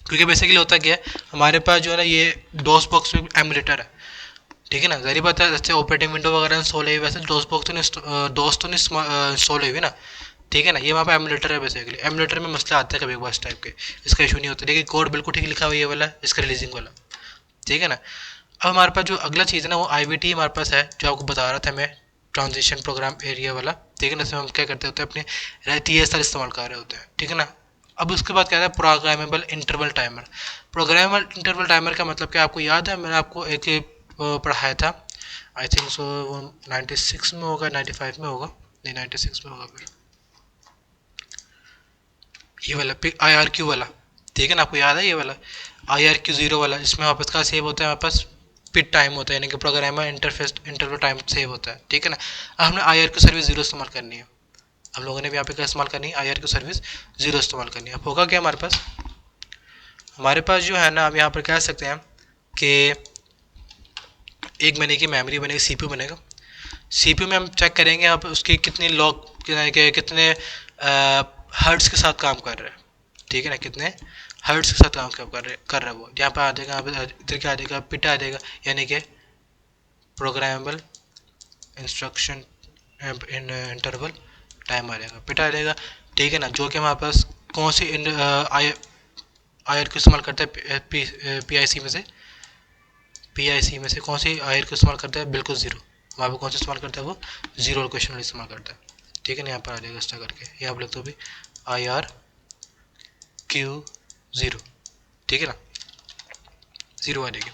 क्योंकि बेसिकली होता क्या है, हमारे पास जो है ना ये डोस बॉक्स में एमुलेटर है, ठीक है ना। जहरी बात है, जैसे ऑपरेटिंग विंडो वगैरह इंस्टॉल है, वैसे डोस बॉक्स तो नहीं, डोस तो नहीं इंस्टॉल हुई ना, ठीक है ना। ये वहाँ पे एमुलेटर है बेसिकली। एमुलेटर में मसला आता है कभी एक बार इस टाइप के, इसका इशू नहीं होता, लेकिन कोड बिल्कुल ठीक लिखा हुआ ये वाला, इसका रिलीजिंग वाला, ठीक है ना। अब हमारे पास जो अगला चीज़ है ना वो IVT हमारे पास है, जो आपको बता रहा था मैं, ट्रांजिशन प्रोग्राम एरिया वाला, ठीक है ना। इसमें हम क्या करते होते हैं, अपने TSR इस्तेमाल कर रहे होते हैं, ठीक है ना। अब उसके बाद क्या है, programmable interval timer. Programmable interval timer का मतलब क्या आपको याद है, मैंने आपको एक पढ़ाया था, आई थिंक सो वो 96 में होगा, 95 में होगा, नहीं 96 में होगा फिर, ये वाला IRQ वाला, ठीक है ना। आपको याद है ये वाला IRQ0 वाला, जिसमें वापस का सेव होता है, वापस पिट टाइम होता है, यानी कि programmer interface interval time save होता है, ठीक है ना। अब हमने IRQ सर्विस 0 इस्तेमाल करनी है, हम लोगों ने भी यहाँ पे क्या इस्तेमाल करनी है, IRQ सर्विस 0 इस्तेमाल करनी है। अब होगा क्या हमारे पास जो है ना, अब यहाँ पर कह सकते हैं कि एक बनेगी मेमोरी बनेगी, CPU बनेगा। CPU में हम चेक करेंगे यहाँ पे उसकी कितनी लॉग कितने हर्ट्स के साथ काम कर रहा है, ठीक है ना, कितने हर्ट्स के साथ काम कर रहा है वो। यहाँ पर आ जाएगा, यहाँ पे इधर क्या आ जाएगा, पिट आ जाएगा, यानी कि programmable instruction in interval time आ जाएगा, पिट आ जाएगा, ठीक है ना। जो कि हमारे पास कौन सी आयर को इस्तेमाल करता है, PIC में से कौन सी आयर को इस्तेमाल करता है, बिल्कुल ज़ीरो। वहाँ पर कौन सा इस्तेमाल करता है, वो ज़ीरो लोकेशन वाला इस्तेमाल करता है, ठीक है ना। यहाँ पर आ जाएगा इस तरह करके, यहाँ पर लिखते हो भी IRQ0, ठीक है ना, ज़ीरो आ जाएगी।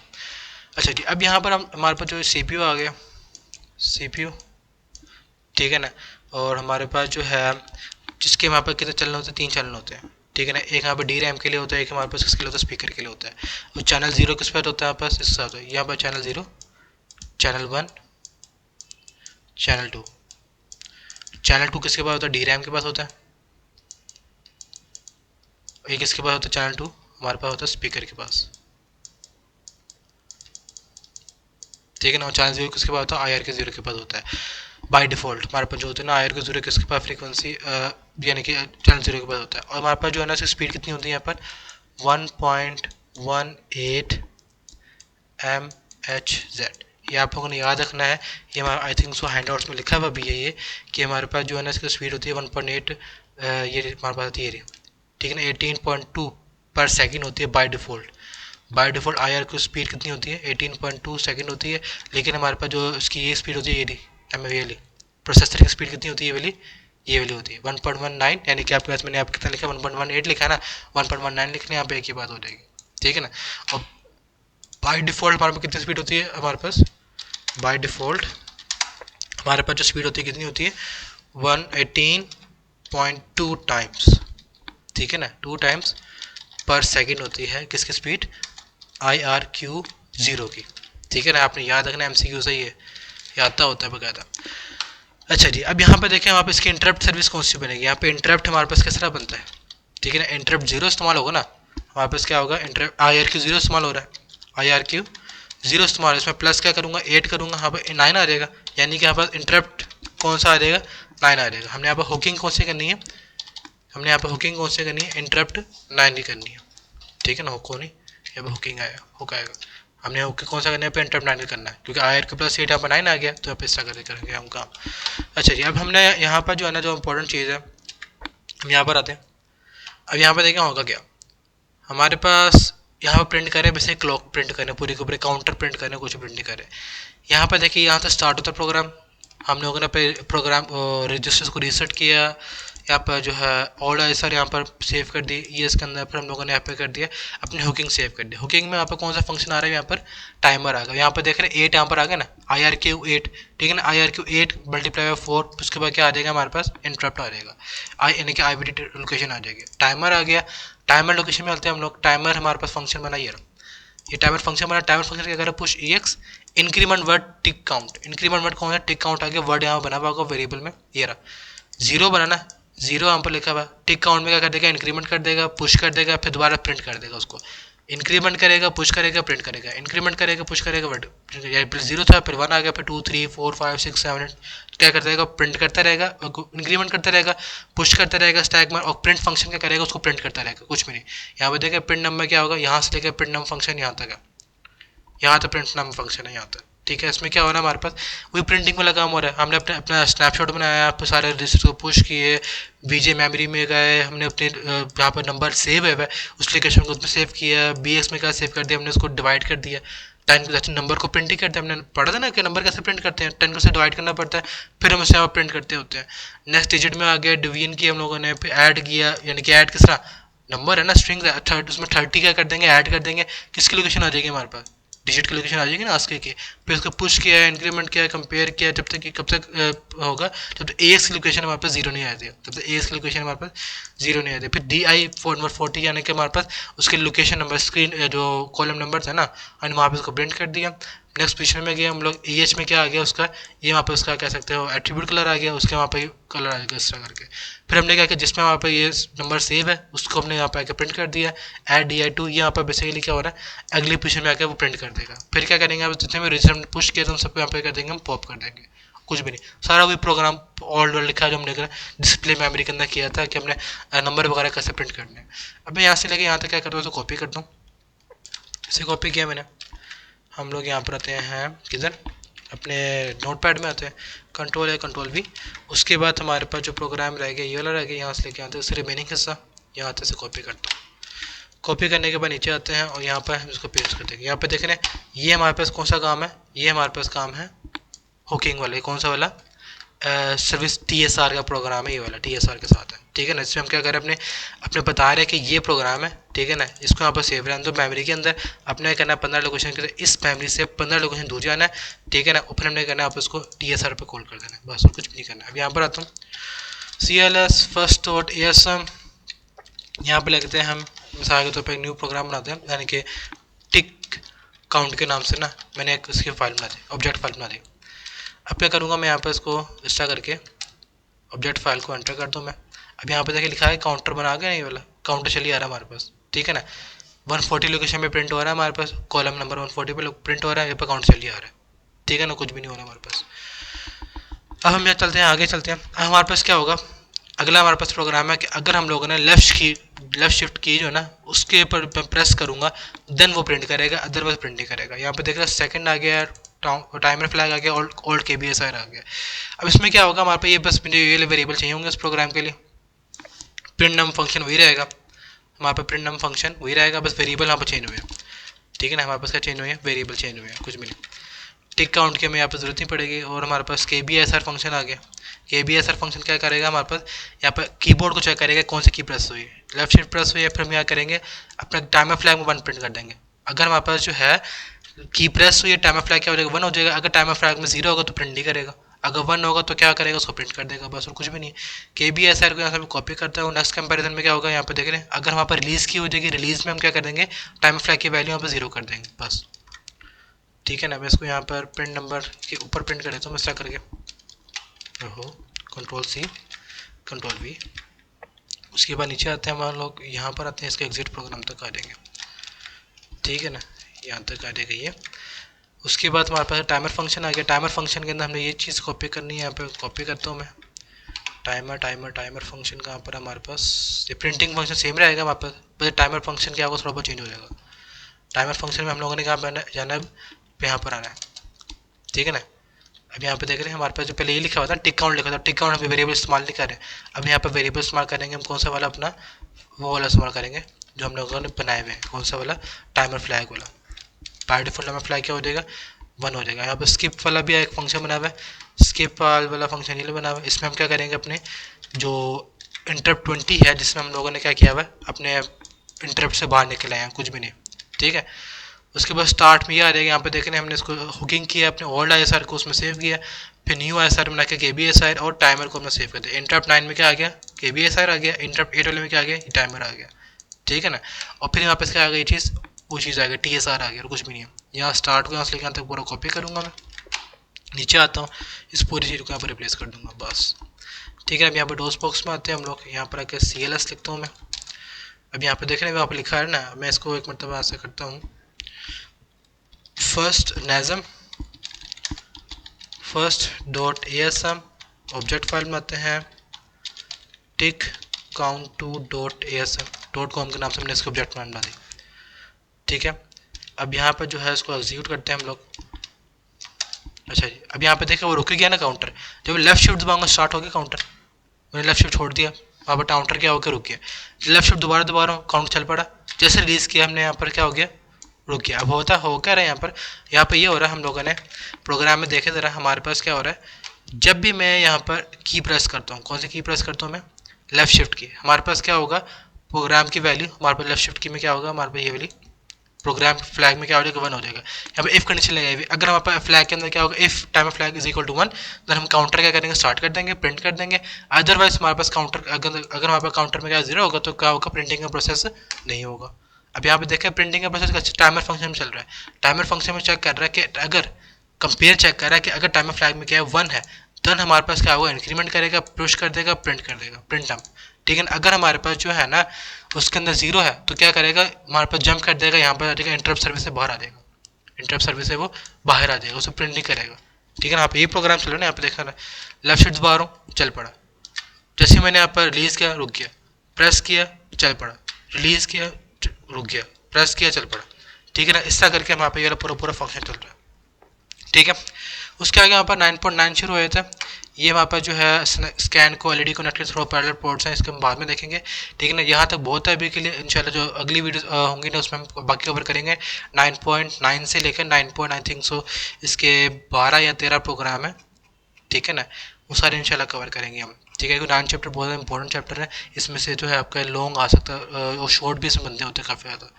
अच्छा जी, अब यहाँ पर हम हमारे पास जो CPU आ गया, CPU, ठीक है ना। और हमारे पास जो है जिसके वहाँ पर कितने चैनल होते हैं, 3 चैनल होते हैं, ठीक है ना। एक यहाँ पर DRAM के लिए होता है, एक हमारे पास किसके लिए होता है, स्पीकर के लिए होता है। और चैनल 0 किस पर होता है हमारे पास, इसके साथ है यहाँ पर चैनल 0, चैनल 1, चैनल 2। चैनल 2 किसके पास होता है, DRAM के पास होता है। एक किसके पास होता है, चैनल 2 हमारे पास होता है स्पीकर के पास, ठीक है ना। और चैनल 0 किसके पास होता है, IRQ0 के पास होता है। बाय डिफ़ॉल्ट हमारे पास जो होता है ना, IRQ0 किसके पास फ्रीक्वेंसी, यानी कि चैनल 0 के पास होता है। और हमारे पास जो है ना इसकी स्पीड कितनी होती है यहाँ पर, 1.18 MHz। ये आप लोगों ने याद रखना है, ये हमारा I think so hand outs में लिखा हुआ भी है ये, कि हमारे पास जो है ना इसकी स्पीड होती है 1.8, ये हमारे पास होती है, ठीक है ना, 18.2 पर सेकेंड होती है by default. By default IR की स्पीड कितनी होती है, 18.2 सेकेंड होती है। लेकिन हमारे पास जो इसकी ये स्पीड होती है, ये वाली प्रोसेसर की स्पीड कितनी होती है, ये वाली होती है 1.19, यानी कि आपके पास मैंने आप कितना लिखा, 1.18 लिखा है ना, 1.19 लिखने यहाँ पे एक ही बात हो जाएगी, ठीक है ना। और बाय डिफ़ॉल्ट हमारे पास कितनी स्पीड होती है, हमारे पास बाय डिफ़ॉल्ट हमारे पास जो स्पीड होती है कितनी होती है 118.2 टाइम्स, ठीक है ना, 2 टाइम्स पर सेकेंड होती है किसकी स्पीड, IRQ0 की, ठीक है ना। आपने याद रखना, MCQ सही है, याद तो होता है बकायदा। अच्छा जी, अब यहाँ पे देखें वहाँ पे इसकी इंटरप्ट सर्विस कौन सी बनेगी, यहाँ पे इंटरप्ट हमारे पास किस तरह बनता है, ठीक है ना। इंटरप्ट जीरो इस्तेमाल होगा ना, हमारे पास क्या होगा, इंटरप्ट IRQ0 इस्तेमाल हो रहा है, IRQ0 इस्तेमाल, इसमें प्लस क्या करूँगा 8 करूँगा, यहाँ पर 9 आ जाएगा, यानी कि यहाँ पर इंटरप्ट कौन सा आ जाएगा 9 आ जाएगा। हमने यहाँ पर हुकिंग कौन सी करनी है, हमने यहाँ पर हुकिंग कौन सी करनी है, इंटरप्ट 9 की करनी है, ठीक है ना। हुक नहीं, यहाँ पर हुकिंग आएगा, हुक आएगा, हमने हुक कौन सा करना है, पे इंटरप्ट 9 करना है, क्योंकि IRQ+8 यहाँ पर 9 आ गया, तो यहाँ पे इस तरह करेंगे हम काम। अच्छा जी, अब हमने यहाँ पर जो है ना, जो इंपॉर्टेंट चीज़ है, हम यहाँ पर आते हैं। अब यहाँ पर देखें होगा क्या, हमारे पास यहाँ पर प्रिंट करें, वैसे क्लॉक प्रिंट करें, पूरी के पूरे काउंटर प्रिंट करें, कुछ प्रिंट नहीं करें। यहाँ पर देखिए, यहाँ से स्टार्ट होता है प्रोग्राम, हमने लोगों ने पे प्रोग्राम रजिस्टर्स को रीसेट किया, यहाँ पर जो है ऑर्डर सर यहाँ पर सेव कर दी, ये इसके अंदर फिर हम लोगों ने यहाँ पे कर दिया अपनी हुकिंग सेव कर दी। हुकिंग में यहाँ पर कौन सा फंक्शन आ रहा है, यहाँ पर टाइमर आ गया, यहाँ पर देख रहे हैं 8 यहाँ पर आ गया ना, IRQ8, ठीक है ना, IRQ8 मल्टीप्लाई बाय 4, उसके बाद क्या आ जाएगा हमारे पास, इंटरप्ट आ जाएगा, यानी कि IVT लोकेशन आ जाएगी, टाइमर आ गया। टाइमर लोकेशन में आते हैं हम लोग, टाइमर हमारे पास फंक्शन बना, ये टाइमर फंक्शन बना, टाइमर फंक्शन क्या करें, पुश EX इंक्रीमेंट वर्ड टिक काउंट, इंक्रीमेंट वर्ड कौन है, टिक काउंट आ गया, वर्ड यहाँ बना हुआ होगा वेरिएबल में, ये रहा जीरो बनाना, जीरो यहाँ पर लिखा हुआ, टिक काउंट में क्या कर देगा, इंक्रीमेंट कर देगा, पुश कर देगा, फिर दोबारा प्रिंट कर देगा उसको, इंक्रीमेंट करेगा, पुश करेगा, प्रिंट करेगा, इंक्रीमेंट करेगा, पुश करेगा, वर्ड जीरो था, फिर 1 आ गया, फिर 2 3 4 5 6 7 8, क्या करता रहेगा, प्रिंट करता रहेगा, इंक्रीमेंट करता रहेगा, पुश करता रहेगा स्टैक में, और प्रिंट फंक्शन क्या करेगा, उसको प्रिंट करता रहेगा, कुछ भी नहीं। यहाँ पे देखिए प्रिंट नंबर क्या होगा, यहाँ से लेकर प्रिंट नंबर फंक्शन यहाँ तक है, यहाँ तक प्रिंट नंबर फंक्शन है यहाँ तक, ठीक है। इसमें क्या हो रहा है, हमारे पास वही प्रिंटिंग वाला काम हो रहा है, हमने अपना स्नैपशॉट बनाया, आप सारे रजिस्टर को पुश किए, VJ मेमोरी में गए, हमने अपने जहाँ पर नंबर सेव है उस लोकेशन को उसमें सेव किया, BX में क्या सेव कर दिया, हमने उसको डिवाइड कर दिया, 10 के नंबर को प्रिंट ही करते हैं, हमने पढ़ा था ना कि नंबर कैसे प्रिंट करते हैं, 10 को से डिवाइड करना पड़ता है, फिर हम उसे प्रिंट करते होते हैं। नेक्स्ट डिजिट में आ गया, डिवीजन किया हम लोगों ने, फिर ऐड किया, यानी कि ऐड किस तरह, नंबर है ना स्ट्रिंग है, उसमें 30 क्या कर देंगे, ऐड कर देंगे, किसकी लोकेशन आ जाएगी हमारे पास, डिजिट की लोकेशन आ जाएगी ना आस्के की, फिर उसको पुश किया, इंक्रीमेंट किया, कंपेयर किया, जब तक कब तक होगा जब तक AX की लोकेशन हमारे पास जीरो नहीं आती है, तब तक AX की लोकेशन हमारे पास जीरो नहीं आती। फिर DI 40 यानी कि हमारे पास उसके लोकेशन नंबर स्क्रीन जो कॉलम नंबर था ना, हमने वहाँ पे उसको प्रिंट कर दिया। नेक्स्ट पोजिशन में गए हम लोग, EH में क्या आ गया उसका, ये वहाँ पे उसका कह सकते हो एट्रीब्यूट कलर आ गया, उसके वहाँ पे कलर आ गया इस तरह करके। फिर हमने क्या किया, जिसमें वहाँ पे ये नंबर सेव है उसको हमने यहाँ पे आके प्रिंट कर दिया, ऐड DI2, ये यहाँ पर बेसिकली क्या हो रहा है, अगली पोजिशन में आकर वो प्रिंट कर देगा। फिर क्या करेंगे, अब जितने भी रजिस्टर हमने पुश किया तो उन सबको यहाँ पे कर देंगे, हम पॉप कर देंगे, कुछ भी नहीं, सारा वही प्रोग्राम ऑल लिखा है जो हमने डिस्प्ले मेमोरी के अंदर किया था कि हमने नंबर वगैरह कैसे प्रिंट करने हैं। अब मैं यहाँ से लेके यहाँ तक क्या करता हूँ, तो कॉपी करता हूँ, इसे कॉपी किया मैंने, हम लोग यहाँ पर आते हैं किधर, अपने नोटपैड में आते हैं, Ctrl+A Ctrl+V, उसके बाद हमारे पास जो प्रोग्राम रह गया ये वाला रह गया, यहाँ से लेके आते हैं उससे रिमेनिंग हिस्सा, यहाँ से कॉपी करता हूँ, कॉपी करने के बाद नीचे आते हैं और यहाँ पर हम इसको पेस्ट कर देंगे। यहाँ पे देख रहे हैं ये हमारे पास कौन सा काम है, ये हमारे पास काम है हुकिंग वाला, कौन सा वाला, सर्विस TSR का प्रोग्राम है, ये वाला TSR के साथ है, ठीक है ना। इसमें हम क्या करें, अपने अपने बता रहे हैं कि ये प्रोग्राम है, ठीक है ना, इसको यहाँ पर सेव रहने दो मेमोरी के अंदर, अपने करना है 15 लोकेशन के, इस मेमोरी से 15 लोकेशन दूर जाना है, ठीक है ना, फिर हमने करना है आप इसको TSR पे कॉल कर देना है, बस और कुछ भी नहीं करना है। अब यहाँ पर आता हूँ, CLS फर्स्ट डॉट ASM, यहाँ पर लिखते हैं हम मिसाल के तौर पर एक न्यू प्रोग्राम बनाते हैं, यानी कि टिक काउंट के नाम से ना मैंने एक उसकी फाइल बना दी, ऑब्जेक्ट फाइल बना दी। अब क्या करूँगा, मैं यहाँ पर इसको इंस्टॉल करके ऑब्जेक्ट फाइल को एंटर कर दूँ मैं। अब यहाँ पे देखिए लिखा है काउंटर बना के, नहीं वाला काउंटर चलिए आ रहा है हमारे पास, ठीक है ना, 140 लोकेशन पे प्रिंट हो रहा है हमारे पास, कॉलम नंबर 140 पे प्रिंट हो रहा है, यहाँ पे काउंट चलिए आ रहा है, ठीक है ना, कुछ भी नहीं हो रहा हमारे पास। अब हम यहाँ चलते हैं, आगे चलते हैं। अब हमारे पास क्या होगा, अगला हमारे पास प्रोग्राम है कि अगर हम लोगों ने लेफ्ट शिफ्ट की जो है ना उसके ऊपर प्रेस करूँगा देन वो प्रिंट करेगा, अदरवाइज प्रिंट नहीं करेगा। यहाँ पे देख रहे हैं सेकंड आ गया, टाइमर फ्लैग आ गया, ओल्ड KBSR आ गया। अब इसमें क्या होगा, हमारे पे ये बस मुझे ये वेरिएबल चाहिए होंगे इस प्रोग्राम के लिए, प्रिंट नम फंक्शन वही रहेगा हमारे पे, प्रिंट नम फंक्शन वही रहेगा, बस वेरिएबल यहाँ पर चेंज हुए, ठीक है ना, हमारे पास क्या चेंज हुए हैं, वेरिएबल चेंज हुए हैं, कुछ भी नहीं। टिक काउंट की हमें यहाँ पर जरूरत नहीं पड़ेगी, और हमारे पास KBSR फंक्शन आ गया। KBSR फंक्शन क्या करेगा, हमारे पास यहाँ पर कीबोर्ड को चेक करेगा कौन सी की प्रेस हुई है, लेफ्ट शिफ्ट प्रेस हुई है, फिर हम यहाँ करेंगे अपना टाइमर फ्लैग में 1 प्रिंट कर देंगे। अगर हमारे पास जो है की प्रेस हुई है, टाइमर फ्लैग क्या हो जाएगा, 1 हो जाएगा। अगर टाइमर फ्लैग में 0 होगा तो प्रिंट नहीं करेगा, अगर 1 होगा तो क्या करेगा, उसको प्रिंट कर देगा, बस और कुछ भी नहीं है। के बी एस आर को यहाँ से कॉपी करता है। नेक्स्ट कंपैरिजन में क्या होगा, यहाँ पे देख रहे हैं, अगर वहाँ पर रिलीज़ की हो जाएगी, रिलीज़ में हम क्या कर देंगे, टाइमर फ्लैग की वैल्यू यहाँ पर 0 कर देंगे बस। ठीक है ना। मैं इसको यहाँ पर प्रिंट नंबर के ऊपर प्रिंट कर देता हूँ, इस तरह करके, ओहो, कंट्रोल सी, कंट्रोल वी। उसके बाद नीचे आते हैं हम लोग, यहाँ पर आते हैं, इसके एग्जिट प्रोग्राम तक आ जाएंगे। ठीक है ना, यहाँ तक आ जाएगा ये। उसके बाद हमारे पास टाइमर फंक्शन आ गया। टाइमर फंक्शन के अंदर हमने ये चीज़ कॉपी करनी है, यहाँ पे कॉपी करता हूँ मैं। टाइमर टाइमर टाइमर फंक्शन कहाँ पर हमारे पास, ये प्रिंटिंग फंक्शन सेम रहेगा हमारे पास, बस टाइमर फंक्शन क्या होगा, थोड़ा बहुत चेंज हो जाएगा। टाइमर फंक्शन में हम लोगों ने कहाँ पर जाना है, यहाँ पर आना है। ठीक है ना। अब यहाँ पे देख रहे हैं हमारे पास जो पहले ये लिखा हुआ था टिक काउंट लिखा था, टिक काउंट हम वेरिएबल इस्तेमाल नहीं कर रहे हैं। अब यहाँ पर वेरिएबल इस्तेमाल करेंगे हम, कौन सा वाला, अपना वो वाला इस्तेमाल करेंगे जो हम लोगों ने बनाए हुए हैं, कौन सा वाला, टाइमर फ्लैग वाला। बाय डिफॉल्ट टाइमर फ्लैग क्या हो जाएगा, 1 हो जाएगा। यहाँ पर स्किप वाला भी एक फंक्शन बना हुआ है, स्किप वाला फंक्शन ये बना हुआ है। इसमें हम क्या करेंगे, अपने जो इंटरप्ट 20 है, जिसमें हम लोगों ने क्या किया हुआ है, अपने इंटरप्ट से बाहर निकले हैं, कुछ भी नहीं। ठीक है। उसके बाद स्टार्ट में ये आ जाएगा, यहाँ पे देख रहे हैं हमने इसको हुकिंग किया, अपने ओल्ड आई एस आर को उसमें सेव किया, फिर न्यू आई एस आर बना के के बी एस आर और टाइमर को हमने सेव कर दिया। इंटरप्ट 9 में क्या आ गया, के बी एस आर आ गया, इंटरप्ट 8 वाले में क्या आ गया, टाइमर आ गया। ठीक है ना। और फिर यहाँ पे क्या आ गई चीज़, वो चीज़ आ गई टी एस आर आ गया, और कुछ भी नहीं है। यहाँ स्टार्ट को यहाँ से लेकर यहाँ तक पूरा कॉपी करूँगा मैं, नीचे आता हूँ, इस पूरी चीज़ को यहाँ पर रिप्लेस कर दूँगा बस। ठीक है। अब यहाँ पर डोस बॉक्स में आते हैं हम लोग, यहाँ पर आकर सी एल एस लिखता हूँ मैं। अब यहाँ पे देख रहे हैं वहाँ पर लिखा है ना, मैं इसको एक मतलब ऐसे करता हूँ, first dot A S M, object file में आते हैं, tick count two dot A S M, dot com के नाम से हमने इसको ऑब्जेक्ट फाइल बना दी। ठीक है। अब यहाँ पर जो है इसको एग्जीक्यूट करते हैं हम लोग। अच्छा जी, अब यहाँ पे देखिए वो रुक गया ना काउंटर, जब लेफ्ट शिफ्ट दबाऊंगा स्टार्ट हो गया काउंटर, मैंने लेफ्ट शिफ्ट छोड़ दिया, वहाँ पर काउंटर क्या हो गया, रुक गया। लेफ्ट शिफ्ट दोबारा दबा रहा हूँ, काउंट चल पड़ा। जैसे रिलीज़ किया हमने, यहाँ पर क्या हो गया, रुक गया। अब होता हो क्या रहा है यहाँ पर ये हो रहा है, हम लोगों ने प्रोग्राम में देखे ज़रा, हमारे पास क्या हो रहा है, जब भी मैं यहाँ पर की प्रेस करता हूँ, कौन सी की प्रेस करता हूँ मैं, लेफ्ट शिफ्ट की, हमारे पास क्या होगा, प्रोग्राम की वैल्यू हमारे पास लेफ्ट शिफ्ट की में क्या होगा, हमारे पास ये वाली प्रोग्राम फ्लैग में क्या हो जाएगा, 1 हो जाएगा। यहाँ पे इफ कंडीशन लगाई हुई, अगर हमारे पास फ्लैग के अंदर क्या होगा, if time flag is equal to 1, then हम काउंटर क्या करेंगे, स्टार्ट कर देंगे, प्रिंट कर देंगे। अदरवाइज हमारे पास काउंटर अगर हमारे पास काउंटर में क्या 0 होगा तो क्या होगा, प्रिंटिंग का प्रोसेस नहीं होगा। अब यहाँ पे देखें प्रिंटिंग का प्रोसेस टाइमर फंक्शन में चल रहा है। टाइमर फंक्शन में चेक कर रहा है कि अगर कंपेयर चेक कर रहा है कि अगर टाइमर फ्लैग में क्या है 1 है, देन हमारे पास क्या होगा, इंक्रीमेंट करेगा, पुश कर देगा, प्रिंट कर देगा, प्रिंट हम। ठीक है ना। अगर हमारे पास जो है ना उसके अंदर 0 है तो क्या करेगा, हमारे पास जंप कर देगा, यहाँ पर आ जाएगा, इंटरप्ट सर्विस से बाहर आ जाएगा, इंटरप्ट सर्विस से वो बाहर आ जाएगा, उसे प्रिंट नहीं करेगा। ठीक है ना। यहाँ पे ये प्रोग्राम चल रहा है ना, यहाँ पे देखा ना, लेफ्ट शिफ्ट दबा रहा हूँ, चल पड़ा। जैसे मैंने यहाँ पर रिलीज़ किया, रुक गया, प्रेस किया, चल पड़ा, रिलीज़ किया, रुक गया, प्रेस किया, चल पड़ा। ठीक है ना। इस तरह करके हमारे पे ये पूरा पूरा फंक्शन चल रहा है। ठीक है। उसके आगे यहाँ पर 9.9 शुरू हुए थे। ये वहाँ पर जो है स्कैन को LED connected through parallel ports हैं, इसके हम बाद में देखेंगे। ठीक है ना। यहाँ तक बहुत है अभी के लिए, इंशाल्लाह जो अगली वीडियो होंगी ना उसमें हम बाकी कवर करेंगे। 9.9 से लेकर 9. आई थिंक सो इसके 12 या 13 प्रोग्राम है। ठीक है ना। वो सारे इंशाल्लाह कवर करेंगे हम। ठीक है। क्योंकि 9 चैप्टर बहुत इंपॉर्टेंट चैप्टर है, इसमें से जो है आपका लॉन्ग आ सकता है और शॉर्ट भी इसमें बनते होते हैं काफ़ी ज़्यादा।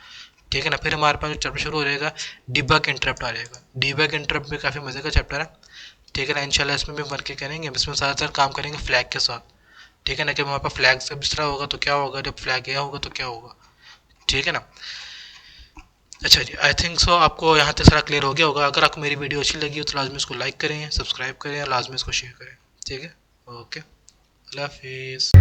ठीक है ना। फिर हमारे पास जो चैप्टर शुरू हो जाएगा, डिबग इंटरप्ट आ जाएगा। डिबग इंटरप्ट भी काफ़ी मज़े का चैप्टर है। ठीक है ना। इंशाल्लाह इसमें भी वर्क करेंगे, इसमें ज़्यादातर काम करेंगे फ्लैग के साथ। ठीक है ना। कि वहाँ पर फ्लैग से इस तरह होगा तो क्या होगा, जब फ्लैग गया होगा तो क्या होगा। ठीक है ना। अच्छा जी, आई थिंक सो आपको यहाँ तक सारा क्लियर हो गया होगा। अगर आपको मेरी वीडियो अच्छी लगी हो तो लाजमी इसको लाइक करें, सब्सक्राइब करें और लाजमी इसको शेयर करें। ठीक है। ओके, अल्लाह हाफिज़।